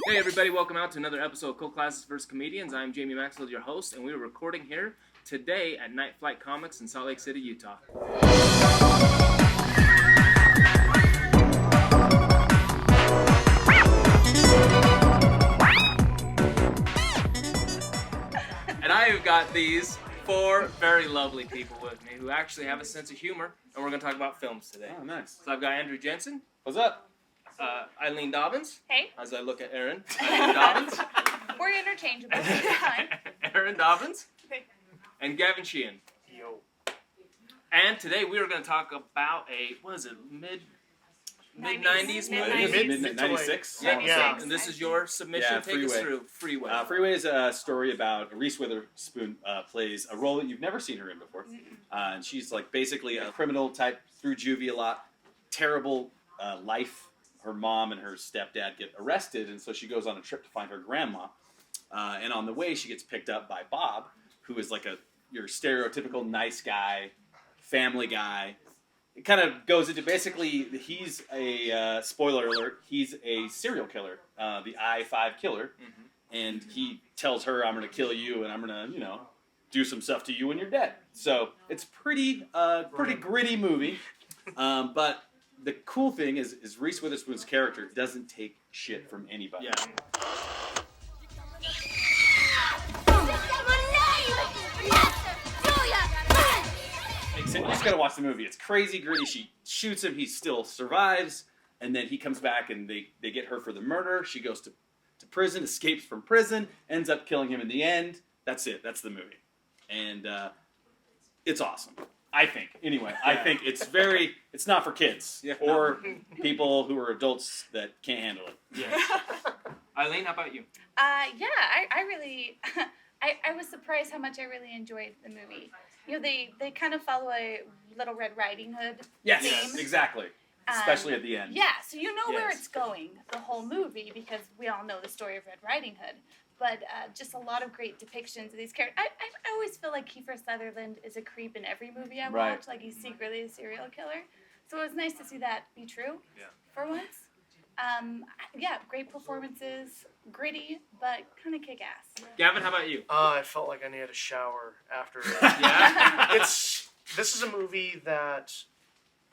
Hey everybody, welcome out to another episode of Cult Classes vs. Comedians. I'm Jamie Maxfield, your host, and we are recording here today at Night Flight Comics in Salt Lake City, Utah. And I have got these four very lovely people with me who actually have a sense of humor, and we're going to talk about films today. Oh, nice. So I've got Andrew Jensen. What's up? Eileen Dobbins. Hey. As I look at Erin. Eileen Dobbins. We're interchangeable. It's fine. Erin Dobbins. And Gavin Sheehan. Yo. And today we are going to talk about mid-90s movie? Mid-96. Yeah. And this is your submission. Yeah, Take us Freeway. through Freeway. Freeway is a story about Reese Witherspoon plays a role that you've never seen her in before. And she's like basically a criminal type, through juvie a lot. Terrible life. Her mom and her stepdad get arrested, and so she goes on a trip to find her grandma. And on the way, she gets picked up by Bob, who is like your stereotypical nice guy, family guy. It kind of goes into basically, he's a, spoiler alert, he's a serial killer, the I-5 killer. And he tells her, I'm going to kill you, and I'm going to, do some stuff to you when you're dead. So it's pretty gritty movie. But the cool thing is Reese Witherspoon's character doesn't take shit from anybody. Yeah. You just gotta watch the movie. It's crazy gritty. She shoots him. He still survives, and then he comes back, and they get her for the murder. She goes to prison, escapes from prison, ends up killing him in the end. That's it. That's the movie, and it's awesome. I think. Anyway, I think it's not for kids or people who are adults that can't handle it. Yeah. Eileen, how about you? I really, I was surprised how much I really enjoyed the movie. They kind of follow a Little Red Riding Hood theme. Yes, exactly. Especially at the end. Yeah, so you know where it's going, the whole movie, because we all know the story of Red Riding Hood. But just a lot of great depictions of these characters. I always feel like Keifer Sutherland is a creep in every movie I watch. Like he's secretly a serial killer. So it was nice to see that be true for once. Great performances, gritty, but kind of kick-ass. Gavin, how about you? I felt like I needed a shower after it. Yeah? This is a movie that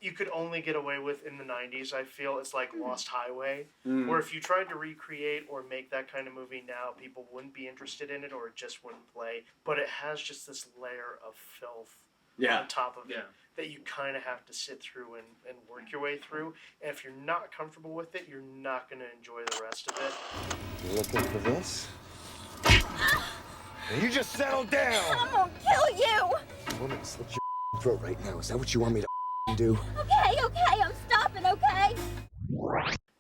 you could only get away with in the 90s, I feel. It's like Lost Highway, where if you tried to recreate or make that kind of movie now, people wouldn't be interested in it or it just wouldn't play. But it has just this layer of filth on top of it that you kind of have to sit through and work your way through. And if you're not comfortable with it, you're not going to enjoy the rest of it. You looking for this? Now you just settle down! I'm gonna kill you! You want me to slit your throat right now? Is that what you want me to do? Okay, I'm stopping, okay?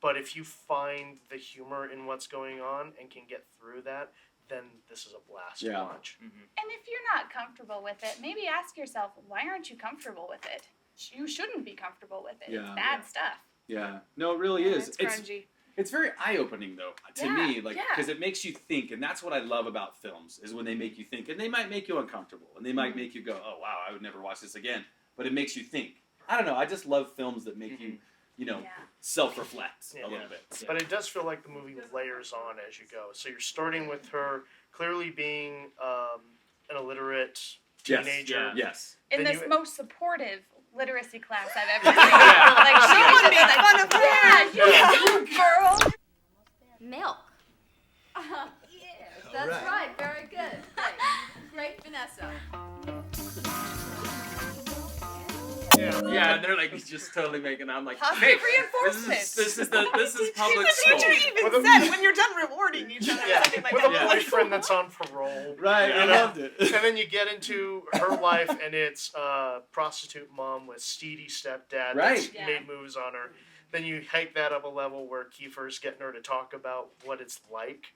But if you find the humor in what's going on and can get through that, then this is a blast to watch. And if you're not comfortable with it, maybe ask yourself, why aren't you comfortable with it? You shouldn't be comfortable with it. It's bad stuff. Yeah. No, it really is. It's grungy. It's very eye-opening, though, to me, because it makes you think, and that's what I love about films, is when they make you think, and they might make you uncomfortable, and they might make you go, oh, wow, I would never watch this again, but it makes you think. I don't know, I just love films that make you, self-reflect a little bit. But it does feel like the movie layers on as you go. So you're starting with her clearly being an illiterate teenager. Yes. In Then this you- most supportive literacy class I've ever seen. Like, someone made fun of her. You girl. Milk. Yes, that's right. Very good. Great, Vanessa. Yeah, and they're like just totally making. I'm like, Positive hey, reinforcement. This is public The school. teacher even said, when you're done rewarding each other, something like With that. a boyfriend that's on parole. Right, I loved it. And then you get into her life, and it's prostitute mom with steedy stepdad that's made moves on her. Then you hike that up a level where Keifer's getting her to talk about what it's like,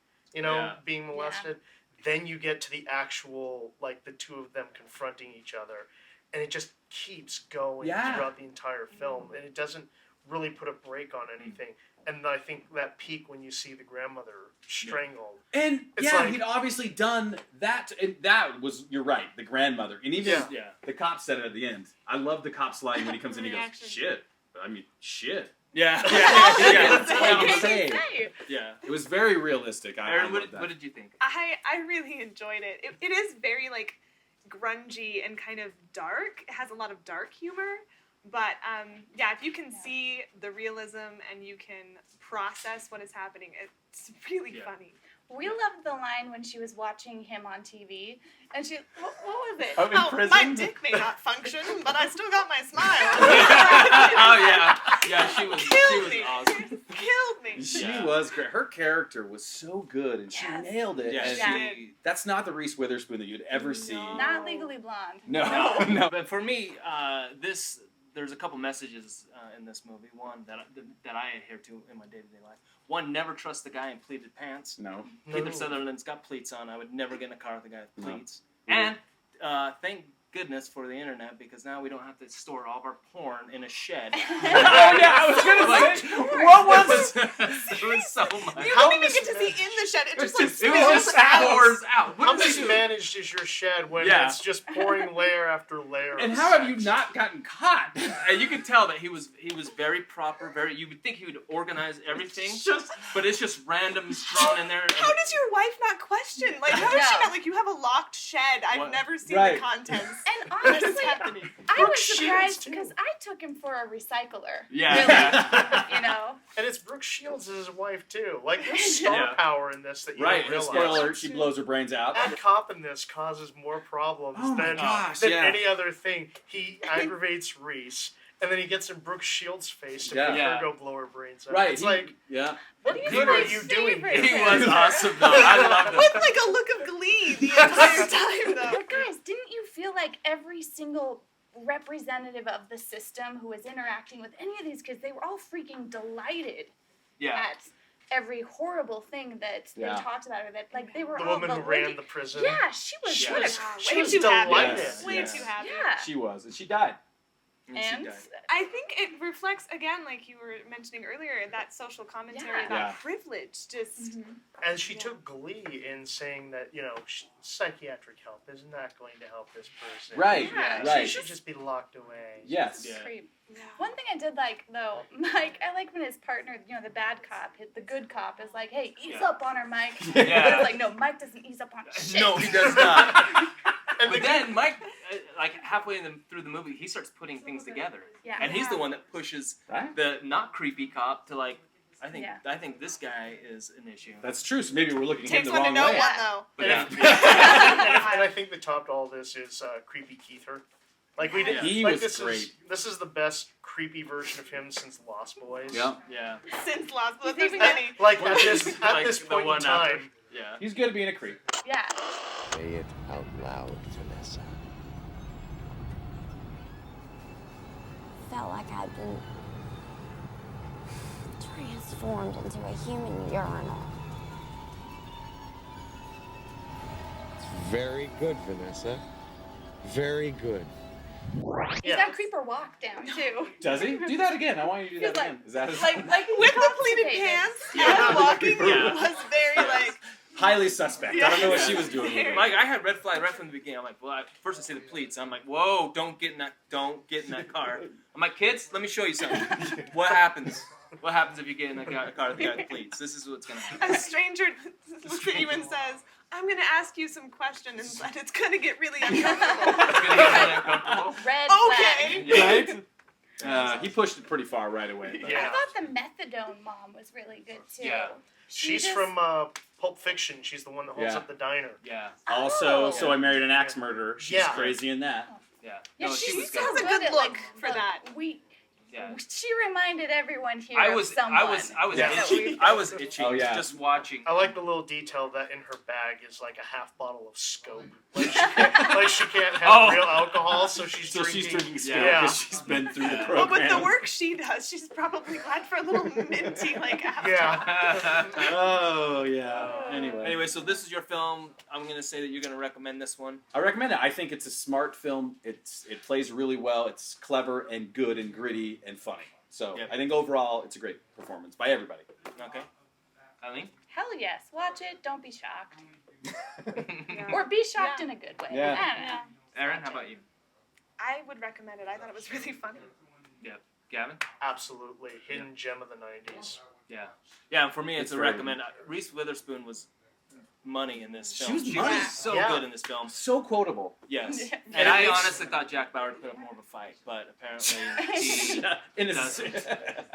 being molested. Then you get to the actual, like, the two of them confronting each other. And it just keeps going throughout the entire film. And it doesn't really put a break on anything. And I think that peak when you see the grandmother strangled. And It's like- he'd obviously done that. And that was, you're right, the grandmother. And even the cop said it at the end. I love the cop's line when he comes in. He goes, shit. I mean, shit. Yeah. Yeah. It was very realistic. Erin, what did you think? I really enjoyed it. It is very like grungy and kind of dark. It has a lot of dark humor, but yeah, if you can see the realism and you can process what is happening, it's really funny. We loved the line when she was watching him on TV, and what was it? Oh, in prison? My dick may not function, but I still got my smile. Yeah, she was awesome. Killed me. She was great. Her character was so good, and she nailed it. Yeah, and that's not the Reese Witherspoon that you'd ever see. Not Legally Blonde. No. But for me, there's a couple messages in this movie. One that I adhere to in my day-to-day life. One, never trust the guy in pleated pants. No. Keifer Sutherland's got pleats on. I would never get in a car with a guy with pleats. No. And thank goodness for the internet, because now we don't have to store all of our porn in a shed. I was gonna say, what was it? Was so much. You don't even get to see in the shed. It just like It was just hours out. How mismanaged is your shed when it's just pouring layer after layer? And of how sex? have you not gotten caught? And you could tell that he was very proper. You would think he would organize everything, but it's just random thrown in there. How does your wife not question? Like, how does she not? Like, you have a locked shed. I've never seen the contents. And honestly, happening? I was surprised because I took him for a recycler. Yeah. You know? And it's Brooke Shields as his wife, too. Like, there's star power in this that you Right, don't realize. spoiler, she blows her brains out. That cop in this causes more problems than any other thing. He aggravates Reese, and then he gets in Brooke Shields' face to make her go blow her brains out. Right. It's like, what good are you doing here? He was awesome, though. I loved him. With like a look of glee the entire time, though. But guys, didn't you feel like every single representative of the system who was interacting with any of these kids, they were all freaking delighted at every horrible thing that they talked about, or that like they were the all woman who ran the prison. Yeah, she was She was delighted. Way too happy. Yeah. She was, and she died. And I think it reflects, again, like you were mentioning earlier, that social commentary about privilege. Just And she took glee in saying that, psychiatric help isn't that going to help this person. Right, right. She should just be locked away. Yes. One thing I did like, though, Mike, I like when his partner, the bad cop, the good cop, is like, hey, ease up on her, Mike. But it's like, no, Mike doesn't ease up on shit. No, he does not. But then Mike, like halfway through the movie, he starts putting things together. Yeah. And he's the one that pushes the not creepy cop to like, I think this guy is an issue. That's true. So maybe we're looking at him takes the one wrong to know way. one, though. But and I think the top to all this is creepy Keifer. Like we did. He like, was great. This is the best creepy version of him since Lost Boys. Yeah. Since Lost Boys, there's many. Like at this point in time. Yeah. He's good at being a creep. Yeah. Say it out loud, Vanessa. Felt like I'd been transformed into a human urinal. It's very good, Vanessa. Very good. He's got creeper walk down, too. Does he? Do that again. I want you to do that again. Is that his... Like With the pleated pants and walking was very like... Highly suspect. I don't know what she was doing. With Like I had red flag right from the beginning. I'm like, well, first I see the pleats. I'm like, whoa, don't get in that car. I'm like, kids, let me show you something. What happens? What happens if you get in a car with the guy with pleats? This is what's gonna happen. A stranger looks at you and says, I'm going to ask you some questions, and it's going to get really uncomfortable. It's gonna get really uncomfortable. Red flag. Okay. Right? He pushed it pretty far right away. But. I thought the methadone mom was really good, too. Yeah. She's from Pulp Fiction. She's the one that holds up the diner. Yeah. Also, So I Married an Axe Murderer. She's crazy in that. Yeah. Yeah, No, she was has good. a good look for that. She reminded everyone here of someone. I was itching just watching. I like the little detail that in her bag is like a half bottle of Scope. Like she can't have real alcohol, so she's drinking Scope because she's been through the program. Well, with the work she does, she's probably glad for a little minty after. Oh yeah. Anyway, so this is your film. I'm gonna say that you're gonna recommend this one. I recommend it. I think it's a smart film. It plays really well. It's clever and good and gritty and funny. So I think overall it's a great performance by everybody. Okay. Eileen? Hell yes. Watch it. Don't be shocked. Or be shocked in a good way. Yeah. I don't know. Erin, how about you? I would recommend it. I thought it was really funny. Yeah. Gavin? Absolutely. Hidden gem of the 90s. Yeah. Yeah, and for me, it's a very recommend. Reese Witherspoon was money in this film. She was money. So Yeah. good in this film. So quotable. Yes. Yeah. And I it makes- honestly thought Jack Bauer would put up more of a fight, but apparently he doesn't.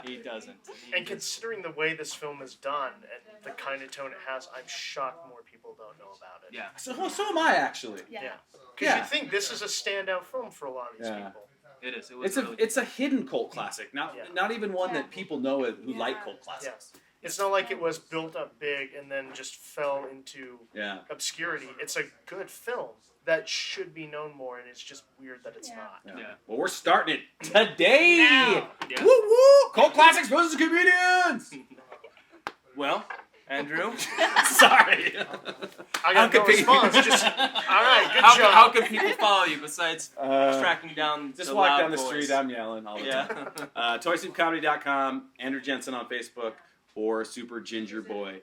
He doesn't. And considering the way this film is done and the kind of tone it has, I'm shocked more people don't know about it. Yeah. So am I, actually. Yeah. Yeah. Because Yeah. you think this is a standout film for a lot of these Yeah. people. It is. It was really It's a hidden cult classic, not even one Yeah. that people know who Yeah. like cult classics. It's not like it was built up big and then just fell into Yeah. obscurity. It's a good film that should be known more, and it's just weird that it's Yeah. not. Yeah. Well, we're starting it today. Now. Yeah. Woo woo! Cult classics versus comedians. Well, Andrew, Sorry. I got no response. Just all right, good how, job. how can people follow you besides tracking down Just the walk loud down the voice? street. I'm yelling all the time. Yeah. ToysouPComedy.com, Andrew Jensen on Facebook, or Super Ginger Boy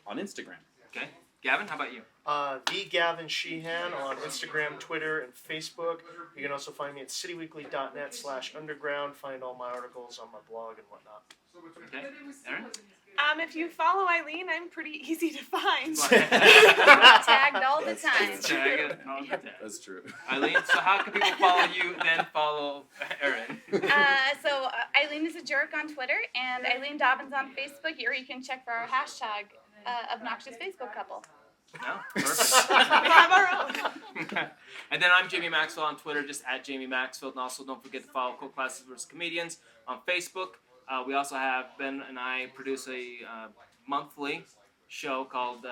on Instagram. Okay. Gavin, how about you? The Gavin Sheehan on Instagram, Twitter, and Facebook. You can also find me at cityweekly.net/underground. Find all my articles on my blog and whatnot. Okay. Erin? If you follow Eileen, I'm pretty easy to find. Tagged all the time. Tag it all the time. That's true. Eileen, so how can people follow you, then follow Erin? Eileen is a jerk on Twitter, and Eileen Dobbins on Facebook, or you can check for our hashtag, obnoxious Facebook couple. No? Perfect. We have our own. And then I'm Jamie Maxfield on Twitter, just at Jamie Maxfield. And also don't forget to follow Cult Classics vs. Comedians on Facebook. We also have Ben and I produce a monthly show called,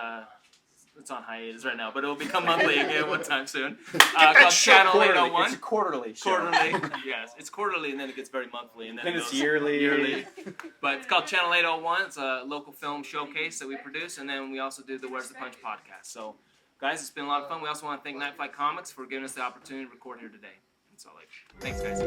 it's on hiatus right now, but it will become monthly again one time soon. Called Channel 801. It's a quarterly show. Quarterly, yes. It's quarterly and then it gets very monthly. And then it It's goes yearly. But it's called Channel 801. It's a local film showcase that we produce. And then we also do the Where's the Punch podcast. So, guys, it's been a lot of fun. We also want to thank Night Flight Comics for giving us the opportunity to record here today. That's all. Thanks, guys.